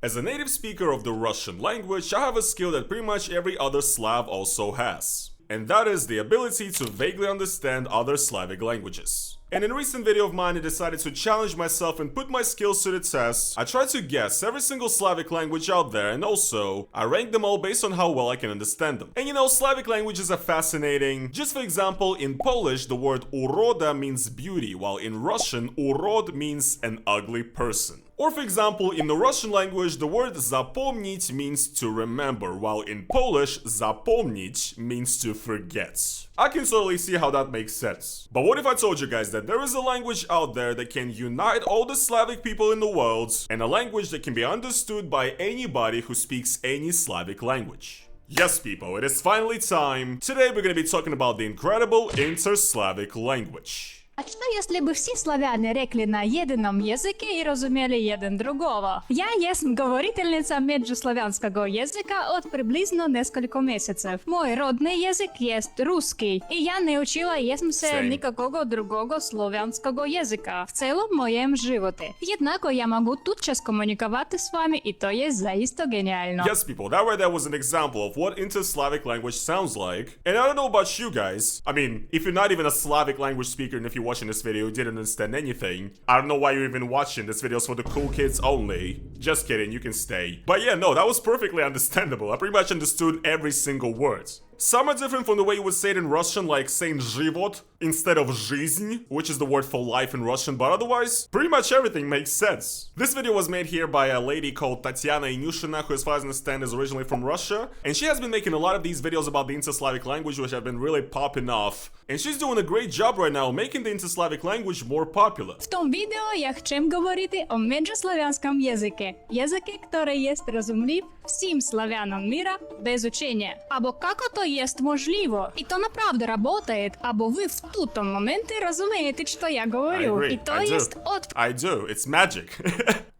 As a native speaker of the Russian language, I have a skill that pretty much every other Slav also has. And that is the ability to vaguely understand other Slavic languages. And in a recent video of mine, I decided to challenge myself and put my skills to the test. I tried to guess every single Slavic language out there, and also, I ranked them all based on how well I can understand them. And you know, Slavic languages are fascinating. Just for example, in Polish, the word uroda means beauty, while in Russian, urod means an ugly person. Or for example, in the Russian language, the word zapomnieć means to remember, while in Polish, zapomnieć means to forget. I can totally see how that makes sense. But what if I told you guys that there is a language out there that can unite all the Slavic people in the world, and a language that can be understood by anybody who speaks any Slavic language? Yes, people, it is finally time. Today we're gonna be talking about the incredible Interslavic language. А что если бы все славяне рекли на едином языке и разумели один другого? Я есть говорительница межславянского языка от приблизно несколько месяцев. Мой родный язык есть русский, и я не учила се никакого другого славянского языка в целом моем животе. Однако я могу тутчас коммуниковать с вами, и то есть заисто гениально. Yes, people, that right there was an example of what Interslavic language sounds like. And I don't know about you guys. I mean, if you're not even a Slavic language speaker and if you watching this video didn't understand anything, I don't know why you're even watching. This video's for the cool kids only. Just kidding, you can stay. But yeah, no, that was perfectly understandable. I pretty much understood every single word. Some are different from the way you would say it in Russian, like saying живот instead of жизнь, which is the word for life in Russian, but otherwise, pretty much everything makes sense. This video was made here by a lady called Tatiana Inyushina, who as far as I understand is originally from Russia, and she has been making a lot of these videos about the Interslavic language, which have been really popping off, and she's doing a great job right now making the Interslavic language more popular. В том видео я хочу говорити о межславянском языке. Языке, который есть разумлив всім славянам мира без учения. Або как это есть можливо. И то направду работает, або ви в тутом моменті розумієте, що я говорю. І то есть от... I do. It's magic.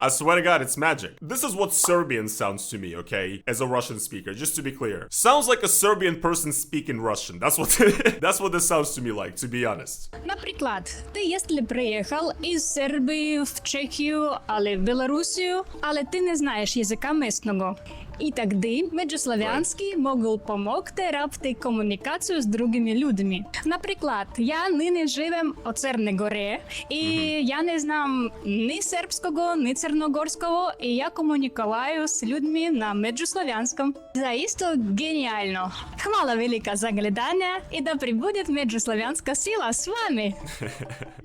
I swear to God, it's magic. This is what Serbian sounds to me, okay? As a Russian speaker, just to be clear. Sounds like a Serbian person speaking Russian. That's what this sounds to me like, to be honest. Наприклад, ти якщо приїхав із Сербії в Чехію, але в Білорусію, але ти не знаєш язика місцевого. І тоді межславянські можуть допомогти робити комунікацію з другими людьми. Наприклад, я нині живем у Черногорі, і я не знам ні сербського, ні чорногорського, і я комунікую з людьми на межславянському. Заісто геніально. Хвала велика за глядання, і да прибуде межславянська сила з вами.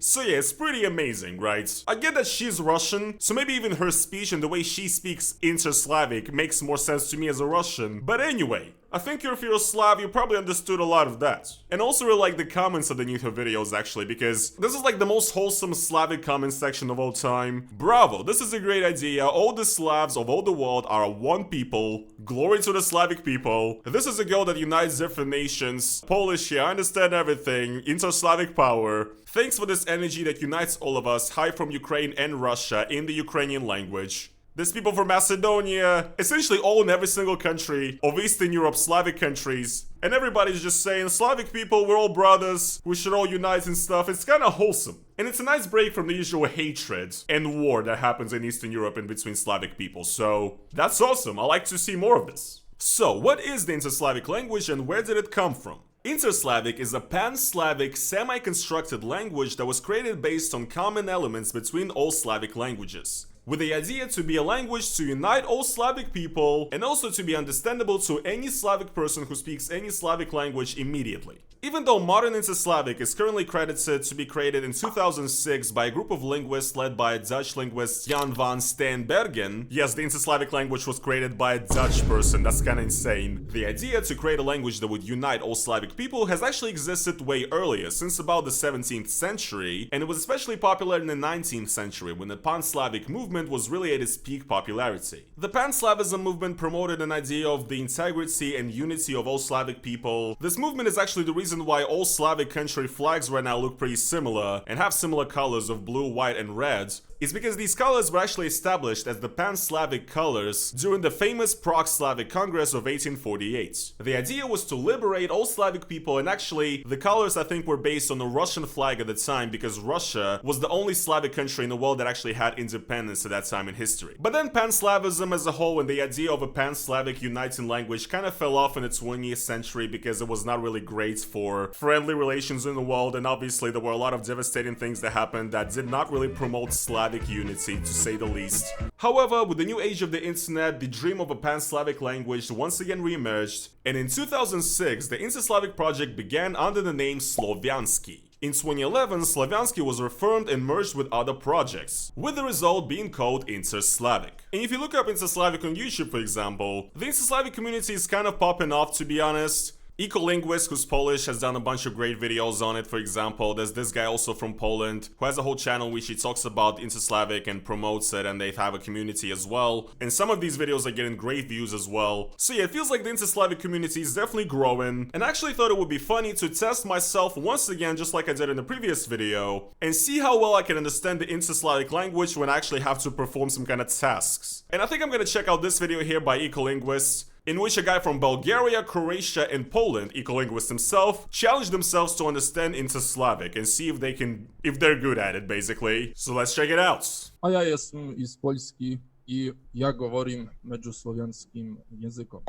So yeah, it's pretty amazing, right? I get that she's Russian, so maybe even her speech and the way she speaks Interslavic makes more sense to me as a Russian. But anyway, I think if you're a Slav, you probably understood a lot of that. And also really like the comments underneath her videos actually, because this is like the most wholesome Slavic comment section of all time. Bravo, this is a great idea. All the Slavs of all the world are one people. Glory to the Slavic people. This is a girl that unites different nations. Polish here, I understand everything. Interslavic power. Thanks for this energy that unites all of us. Hi from Ukraine and Russia in the Ukrainian language. There's people from Macedonia, essentially all in every single country of Eastern Europe, Slavic countries. And everybody's just saying, Slavic people, we're all brothers, we should all unite and stuff. It's kind of wholesome. And it's a nice break from the usual hatred and war that happens in Eastern Europe in between Slavic people. So, that's awesome. I like to see more of this. So, what is the Interslavic language and where did it come from? Interslavic is a pan-Slavic, semi-constructed language that was created based on common elements between all Slavic languages, with the idea to be a language to unite all Slavic people and also to be understandable to any Slavic person who speaks any Slavic language immediately. Even though modern Interslavic is currently credited to be created in 2006 by a group of linguists led by Dutch linguist Jan van Steenbergen, yes, the Interslavic language was created by a Dutch person, that's kinda insane. The idea to create a language that would unite all Slavic people has actually existed way earlier, since about the 17th century, and it was especially popular in the 19th century when the Pan-Slavic movement was really at its peak popularity. The Pan-Slavism movement promoted an idea of the integrity and unity of all Slavic people. This movement is actually the reason why all Slavic country flags right now look pretty similar and have similar colors of blue, white, and red. is because these colors were actually established as the Pan-Slavic colors during the famous Prague Slavic Congress of 1848. The idea was to liberate all Slavic people, and actually, the colors I think were based on the Russian flag at the time because Russia was the only Slavic country in the world that actually had independence at that time in history. But then Pan-Slavism as a whole and the idea of a Pan-Slavic uniting language kind of fell off in the 20th century because it was not really great for friendly relations in the world, and obviously there were a lot of devastating things that happened that did not really promote Slavic unity, to say the least. However, with the new age of the internet, the dream of a Pan-Slavic language once again re-emerged, and in 2006, the Interslavic project began under the name Sloviansky. In 2011, Slaviansky was reformed and merged with other projects, with the result being called Interslavic. And if you look up Interslavic on YouTube, for example, the Interslavic community is kind of popping off, to be honest. Ecolinguist, who's Polish, has done a bunch of great videos on it. For example, there's this guy also from Poland who has a whole channel which he talks about Interslavic and promotes it, and they have a community as well. And some of these videos are getting great views as well. So yeah, it feels like the Interslavic community is definitely growing, and I actually thought it would be funny to test myself once again, just like I did in the previous video, and see how well I can understand the Interslavic language when I actually have to perform some kind of tasks. And I think I'm gonna check out this video here by Ecolinguist, in which a guy from Bulgaria, Croatia, and Poland, Ecolinguist himself, challenged themselves to understand Interslavic and see if they're good at it, basically. So let's check it out. A ja jestem z Polski i ja govorim međuslovianskim jezikom.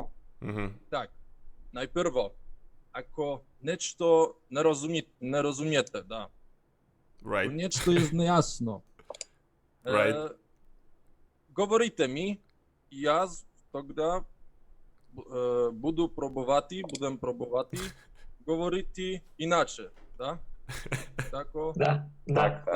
Tak, najprvo, ako nešto ne razumijete, da. Right. Nešto je nejasno. Right. Govorite mi, ja тогда budem probovati govoriti inače, da? Tako? Da,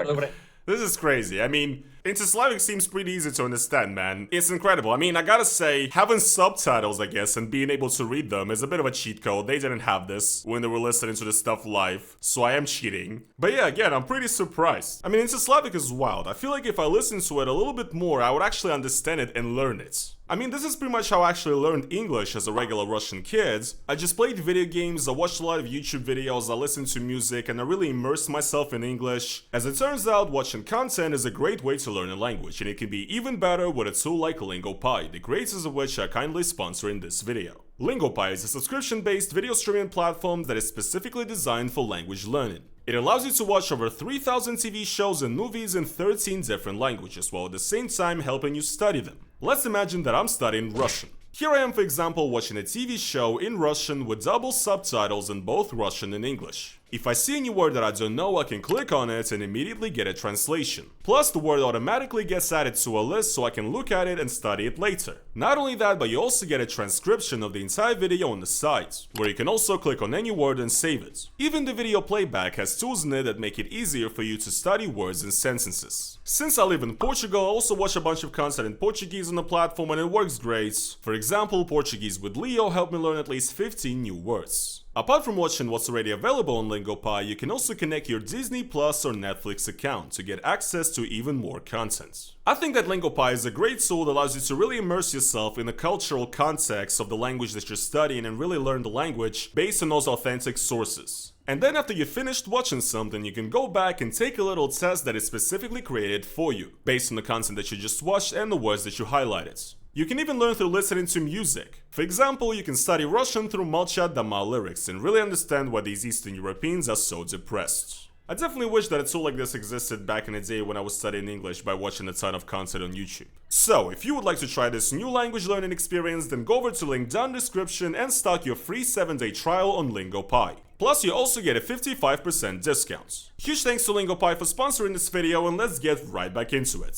dobre. This is crazy. I mean, Interslavic seems pretty easy to understand, man. It's incredible. I mean, I gotta say, having subtitles, I guess, and being able to read them is a bit of a cheat code. They didn't have this when they were listening to the stuff live, so I am cheating. But yeah, again, I'm pretty surprised. I mean, Interslavic is wild. I feel like if I listened to it a little bit more, I would actually understand it and learn it. I mean, this is pretty much how I actually learned English as a regular Russian kid. I just played video games, I watched a lot of YouTube videos, I listened to music, and I really immersed myself in English. As it turns out, watching content is a great way to learn a language, and it can be even better with a tool like LingoPie, the creators of which are kindly sponsoring this video. LingoPie is a subscription-based video streaming platform that is specifically designed for language learning. It allows you to watch over 3,000 TV shows and movies in 13 different languages, while at the same time helping you study them. Let's imagine that I'm studying Russian. Here I am, for example, watching a TV show in Russian with double subtitles in both Russian and English. If I see any word that I don't know, I can click on it and immediately get a translation. Plus, the word automatically gets added to a list so I can look at it and study it later. Not only that, but you also get a transcription of the entire video on the side, where you can also click on any word and save it. Even the video playback has tools in it that make it easier for you to study words and sentences. Since I live in Portugal, I also watch a bunch of content in Portuguese on the platform and it works great. For example, Portuguese with Leo helped me learn at least 15 new words. Apart from watching what's already available on LingoPie, you can also connect your Disney Plus or Netflix account to get access to even more content. I think that LingoPie is a great tool that allows you to really immerse yourself in the cultural context of the language that you're studying and really learn the language based on those authentic sources. And then after you've finished watching something, you can go back and take a little test that is specifically created for you, based on the content that you just watched and the words that you highlighted. You can even learn through listening to music. For example, you can study Russian through Molchat Dama lyrics and really understand why these Eastern Europeans are so depressed. I definitely wish that a tool like this existed back in the day when I was studying English by watching a ton of content on YouTube. So, if you would like to try this new language learning experience, then go over to link down in the description and start your free 7-day trial on LingoPie. Plus, you also get a 55% discount. Huge thanks to LingoPie for sponsoring this video, and let's get right back into it.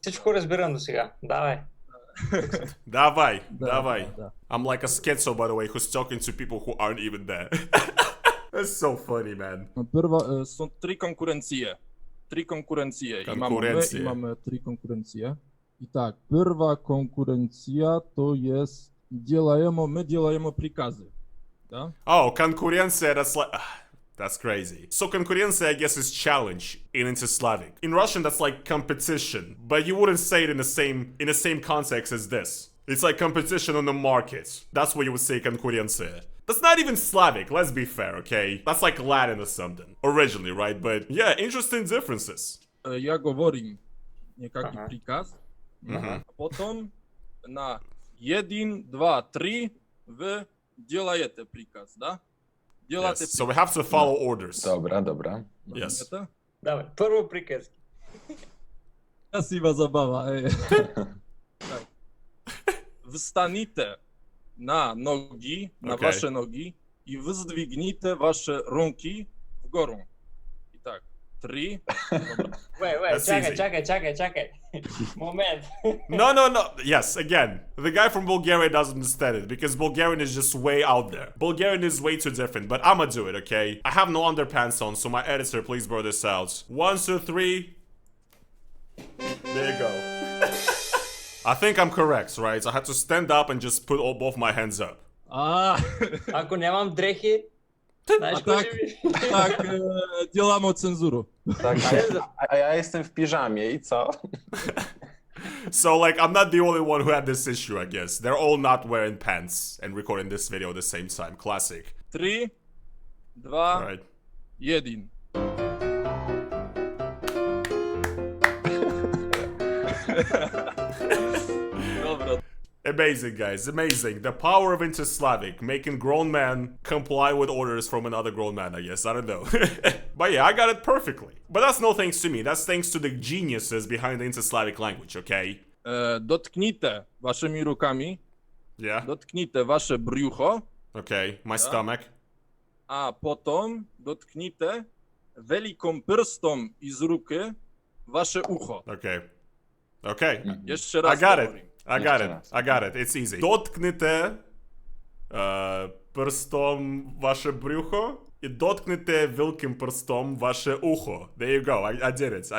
Всичко разбирам до сега. Давай. Давай. Da. I'm like a schizo, by the way, who's talking to people who aren't even there. That's so funny, man. Prva, są trzy konkurencje. Mamy trzy konkurencje. I tak, pierwsza konkurencja to jest my делаем przykazy. Da? Oh, konkurencja, that's like... That's crazy. So konkurencja, I guess, is challenge in Interslavic. In Russian, that's like competition, but you wouldn't say it in the same context as this. It's like competition on the market. That's what you would say konkurencja. That's not even Slavic, let's be fair, okay? That's like Latin or something. Originally, right? But yeah, interesting differences. Ja govorim некакий Ага. приказ. Mhm. А потом на 1, 2, 3 вы делаете приказ, да? Делаете Yes. So we have to follow orders. Dobra, dobra. Yes. Это Давай, първо приказки. красива забава. Так. Встаните на ноги, на Окей. ваши ноги и воздвигните ваши руки вгору. Итак, 3. That's easy. чакай. Момент. No. Yes, again, the guy from Bulgaria doesn't understand it because Bulgarian is just way out there. Bulgarian is way too different, but I'ma do it, okay? I have no underpants on, so my editor, please blur this out. 1, 2, 3. There you go. I think I'm correct, right? I had to stand up and just put both my hands up. Ако нямам дрехи, знаеш А кой так, ще ви? tak, działamy cenzurę. Tak, a ja jestem w piżamie i co? So, like, I'm not the only one who had this issue, I guess. They're all not wearing pants and recording this video at the same time. Classic. 3, 2, Alright. 1. Dobra. Amazing, guys, amazing. The power of Interslavic, making grown men comply with orders from another grown man, I guess. I don't know. But yeah, I got it perfectly. But that's no thanks to me. That's thanks to the geniuses behind the Interslavic language, okay? Dotknijte waszymi rukami, Yeah? dotknijte wasze brzucho, Okay, my stomach. a potom dotknijte wielką prstom z ruky wasze ucho. Okay. Okay. Jeszcze I raz got it. powiem. I got it. It's easy. Dotknite prstom wasze brucho i dotknite wielkim prstom wasze ucho. There you go. I did it.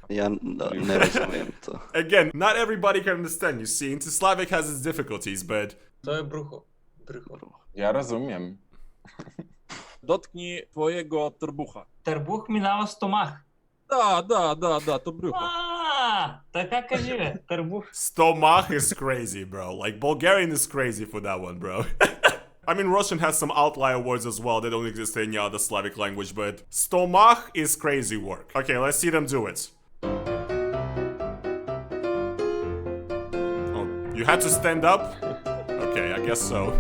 Ja nie rozumiem to. Again, not everybody can understand, you see. Interslavic has its difficulties, but... То е брухо. Брухо. Ja rozumiem. Dotknij twojego trbucha. Търбух минава стомах. Да, to brucho. Така кажи, бе. Търбух. Stomach is crazy, bro. Like, Bulgarian is crazy for that one, bro. I mean, Russian has some outlier words as well that don't exist in any other Slavic language, but stomach is crazy work. Okay, let's see them do it. Oh, you had to stand up? Okay, I guess so.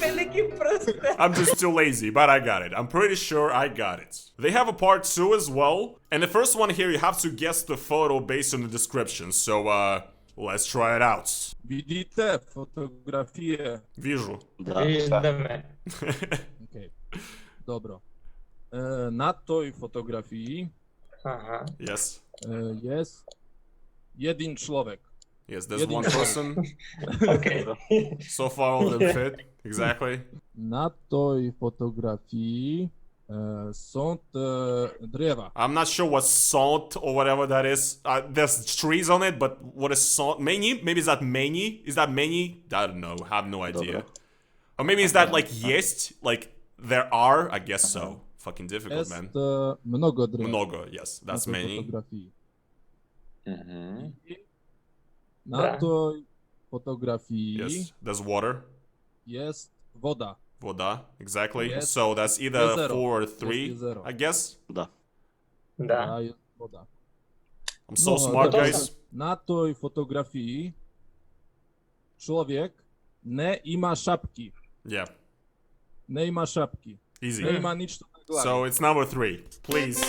Велики пръст. I'm just too lazy, but I got it. I'm pretty sure I got it. They have a part 2 as well. And the first one here, you have to guess the photo based on the description. So, let's try it out. Widzicie fotografię? Вижу. Da. Виждаме. Okej. Dobra. Na tej fotografii Ага. Yes. jest jeden człowiek. Yes, there's Jedin one człowiek. person. Окей. So far, all of them fit. Exactly. Na tej fotografii są te drzewa. I'm not sure what salt or whatever that is. There's trees on it, but what is salt? Many? Maybe is that many? Is that many? I don't know. I have no idea. Dobra. Or maybe is that like yes? Like there are? I guess so. Fucking difficult, Jest man. mnogo drzew Mnogo, yes. na That's tej many. fotografii. Mhm. Na Da. tej fotografii Yes. There's water. jest woda. Voda. Exactly. Yes. So that's either Jezero. 4 or Jest 3, jezero. I guess. Da. Да. Da, jest woda. I'm so No, smart, dobra. guys. Na tej fotografii człowiek nie ma szapki. Yeah. Nie ma szapki. Easy. Nie ma nic na głowie. So it's number 3. Please.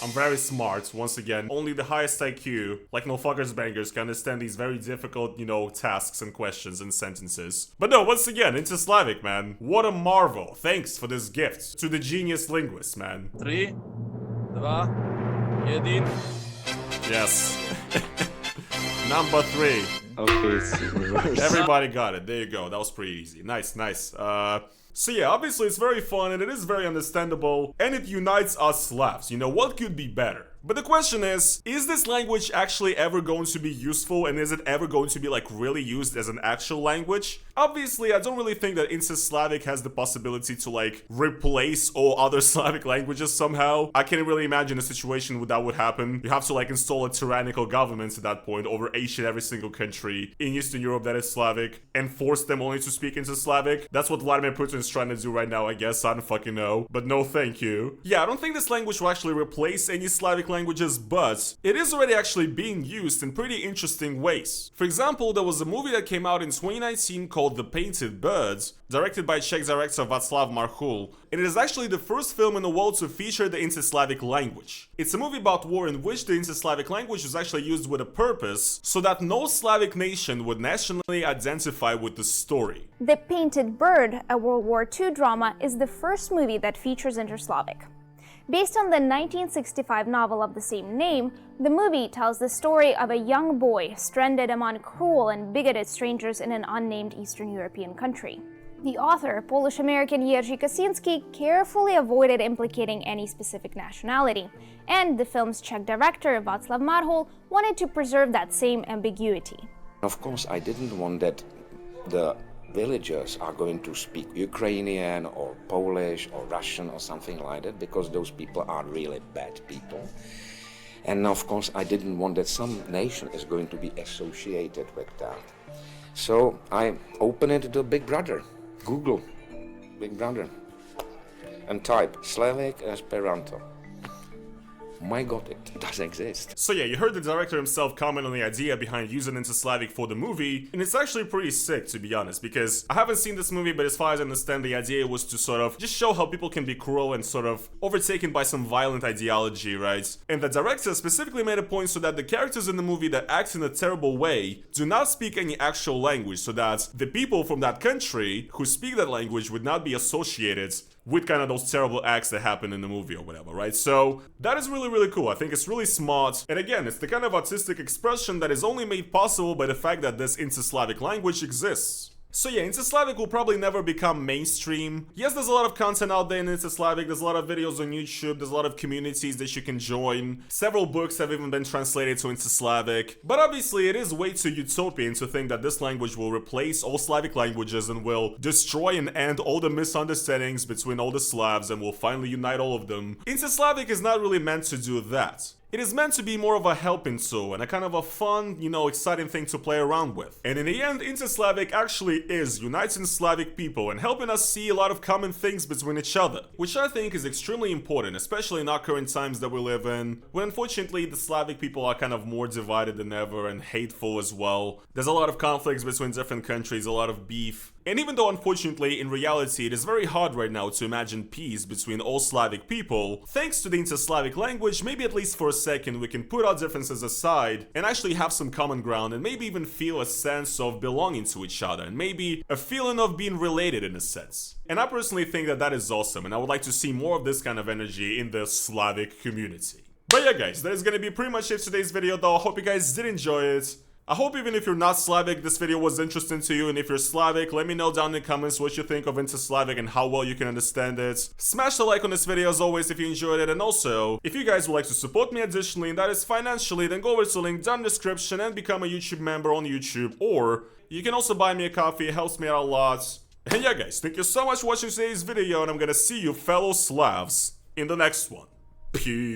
I'm very smart, once again. Only the highest IQ, like no fuckers bangers, can understand these very difficult, tasks and questions and sentences. But no, once again, Interslavic, man. What a marvel. Thanks for this gift to the genius linguist, man. 3, 2, 1. Yes. Number 3. Okay, it's Everybody got it. There you go. That was pretty easy. Nice. So yeah, obviously it's very fun and it is very understandable and it unites us Slavs. What could be better? But the question is this language actually ever going to be useful and is it ever going to be like really used as an actual language? Obviously, I don't really think that Interslavic has the possibility to like replace all other Slavic languages somehow. I can't really imagine a situation where that would happen. You have to like install a tyrannical government at that point over each and every single country in Eastern Europe that is Slavic and force them only to speak Interslavic. That's what Vladimir Putin is trying to do right now, I guess. I don't fucking know. But no thank you. Yeah, I don't think this language will actually replace any Slavic language languages, but it is already actually being used in pretty interesting ways. For example, there was a movie that came out in 2019 called The Painted Birds, directed by Czech director Václav Marchul, and it is actually the first film in the world to feature the Interslavic language. It's a movie about war in which the Interslavic language was actually used with a purpose, so that no Slavic nation would nationally identify with the story. The Painted Bird, a World War II drama, is the first movie that features Interslavic. Based on the 1965 novel of the same name, the movie tells the story of a young boy stranded among cruel and bigoted strangers in an unnamed Eastern European country. The author, Polish-American Jerzy Kaczynski, carefully avoided implicating any specific nationality, and the film's Czech director, Václav Marchul, wanted to preserve that same ambiguity. Of course, I didn't want that the villagers are going to speak Ukrainian or Polish or Russian or something like that, because those people are really bad people. And of course, I didn't want that some nation is going to be associated with that. So I opened the Big Brother, Google, Big Brother, and type Slavic Esperanto. My god, it does exist. So yeah, you heard the director himself comment on the idea behind using Interslavic for the movie, and it's actually pretty sick, to be honest, because I haven't seen this movie, but as far as I understand, the idea was to sort of just show how people can be cruel and sort of overtaken by some violent ideology, right? And the director specifically made a point so that the characters in the movie that act in a terrible way do not speak any actual language, so that the people from that country who speak that language would not be associated with kind of those terrible acts that happen in the movie or whatever, right? So that is really cool. I think it's really smart. And again, it's the kind of artistic expression that is only made possible by the fact that this Interslavic language exists. So yeah, Interslavic will probably never become mainstream. Yes, there's a lot of content out there in Interslavic, there's a lot of videos on YouTube, there's a lot of communities that you can join. Several books have even been translated to Interslavic. But obviously it is way too utopian to think that this language will replace all Slavic languages and will destroy and end all the misunderstandings between all the Slavs and will finally unite all of them. Interslavic is not really meant to do that. It is meant to be more of a helping tool and a kind of a fun, exciting thing to play around with. And in the end, Interslavic actually is uniting Slavic people and helping us see a lot of common things between each other, which I think is extremely important, especially in our current times that we live in, when unfortunately the Slavic people are kind of more divided than ever and hateful as well. There's a lot of conflicts between different countries, a lot of beef. And even though unfortunately in reality it is very hard right now to imagine peace between all Slavic people, thanks to the Interslavic language, maybe at least for a second we can put our differences aside and actually have some common ground and maybe even feel a sense of belonging to each other and maybe a feeling of being related in a sense. And I personally think that that is awesome, and I would like to see more of this kind of energy in the Slavic community. But yeah guys, that is gonna be pretty much it for today's video though. I hope you guys did enjoy it. I hope even if you're not Slavic, this video was interesting to you, and if you're Slavic, let me know down in the comments what you think of Interslavic and how well you can understand it. Smash the like on this video as always if you enjoyed it, and also, if you guys would like to support me additionally, and that is financially, then go over to the link down in the description and become a YouTube member on YouTube, or you can also buy me a coffee, it helps me out a lot. And yeah guys, thank you so much for watching today's video, and I'm gonna see you fellow Slavs in the next one. Peace.